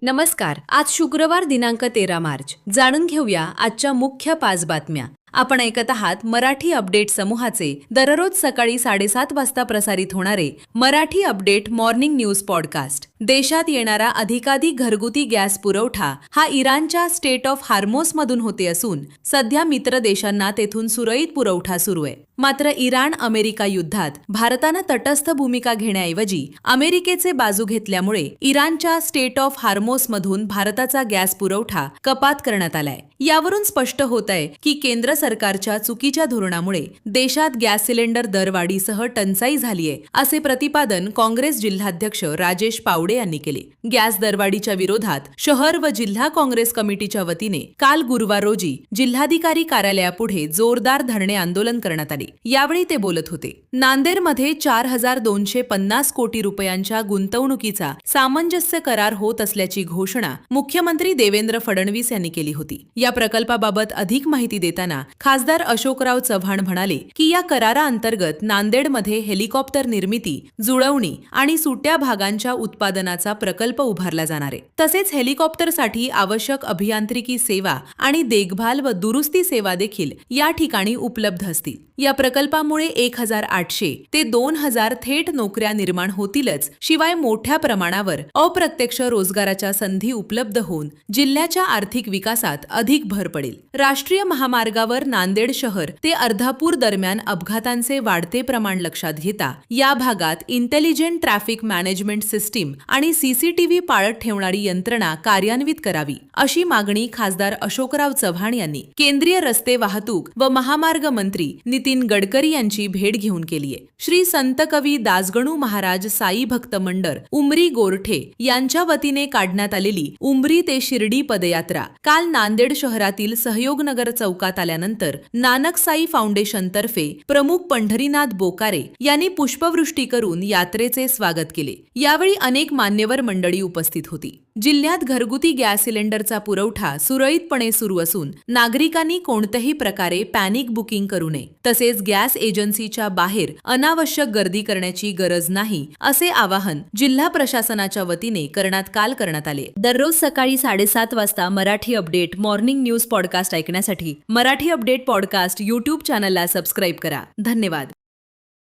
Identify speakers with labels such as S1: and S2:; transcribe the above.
S1: नमस्कार. आज शुक्रवार दिनांक 13 मार्च. जाणून घेऊया आजच्या मुख्य 5 बातम्या. आपण ऐकत आहात मराठी अपडेट समूहाचे दररोज सकाळी 7:30 वाजता प्रसारित होणारे Marathi update morning news podcast. देशात येणारा अधिकाधिक घरगुती गॅस पुरवठा हा इराणच्या स्टेट ऑफ हार्मोसमधून होते असून सध्या मित्र देशांना तेथून सुरळीत पुरवठा सुरू आहे. मात्र इराण अमेरिका युद्धात भारतानं तटस्थ भूमिका घेण्याऐवजी अमेरिकेचे बाजू घेतल्यामुळे इराणच्या स्टेट ऑफ हार्मोसमधून भारताचा गॅस पुरवठा कपात करण्यात आलाय. यावरून स्पष्ट होत आहे की केंद्र सरकारच्या चुकीच्या धोरणामुळे देशात गॅस सिलेंडर दरवाढीसह टंचाई झालीये, असे प्रतिपादन काँग्रेस जिल्हाध्यक्ष राजेश पावडे यांनी केले. गॅस दरवाढीच्या विरोधात शहर व जिल्हा काँग्रेस कमिटीच्या वतीने काल गुरुवार रोजी जिल्हाधिकारी कार्यालयापुढे जोरदार धरणे आंदोलन करण्यात आले. यावेळी ते बोलत होते. नांदेडमध्ये 4,250 कोटी रुपयांच्या गुंतवणुकीचा सामंजस्य करार होत असल्याची घोषणा मुख्यमंत्री देवेंद्र फडणवीस यांनी केली होती. या प्रकल्पाबाबत अधिक माहिती देताना खासदार अशोकराव चव्हाण म्हणाले की या कराराअंतर्गत नांदेडमध्ये हेलिकॉप्टर निर्मिती, जुळवणी आणि सुट्या भागांच्या उत्पादनाचा प्रकल्प उभारला जाणार आहे. तसेच हेलिकॉप्टरसाठी आवश्यक अभियांत्रिकी सेवा आणि देखभाल व दुरुस्ती सेवा देखील या ठिकाणी उपलब्ध असतील. या प्रकल्पामुळे 1,800 ते 2,000 थेट नोकऱ्या निर्माण होतीलच, शिवाय मोठ्या प्रमाणावर अप्रत्यक्ष रोजगाराच्या संधी उपलब्ध होऊन जिल्ह्याच्या आर्थिक विकासात अधिक भर पडेल. राष्ट्रीय महामार्गावर नांदेड शहर ते अर्धापूर दरम्यान अपघातांचे वाढते प्रमाण लक्षात घेता या भागात इंटेलिजंट ट्रॅफिक मॅनेजमेंट सिस्टीम आणि सीसीटीव्ही पाळत ठेवणारी यंत्रणा कार्यान्वित करावी, अशी मागणी खासदार अशोकराव चव्हाण यांनी केंद्रीय रस्ते वाहतूक व महामार्ग मंत्री नितीन गडकरी यांची भेट घेऊन केली आहे. श्री संत कवी दासगणू महाराज साई भक्त मंडळ उमरी गोरठे यांच्या वतीने काढण्यात आलेली उमरी ते शिर्डी पदयात्रा काल नांदेड शहरातील सहयोगनगर चौकात आल्यानंतर नानक साई फाउंडेशन तर्फे प्रमुख पंढरीनाथ बोकारे यांनी पुष्पवृष्टी करून यात्रेचे स्वागत केले. यावेळी अनेक मान्यवर मंडळी उपस्थित होती. जिल्ह्यात घरगुती गॅस सिलेंडरचा पुरवठा सुरळीतपणे सुरू असून नागरिकांनी कोणत्याही प्रकारे पॅनिक बुकिंग करू नये, तसेच गॅस एजन्सीच्या बाहेर अनावश्यक गर्दी करण्याची गरज नाही, असे आवाहन जिल्हा प्रशासनाच्या वतीने करण्यात आले. दररोज सकाळी 7:30 वाजता Marathi update morning news podcast ऐकण्यासाठी मराठी अपडेट पॉडकास्ट YouTube चॅनलला सबस्क्राईब करा. धन्यवाद.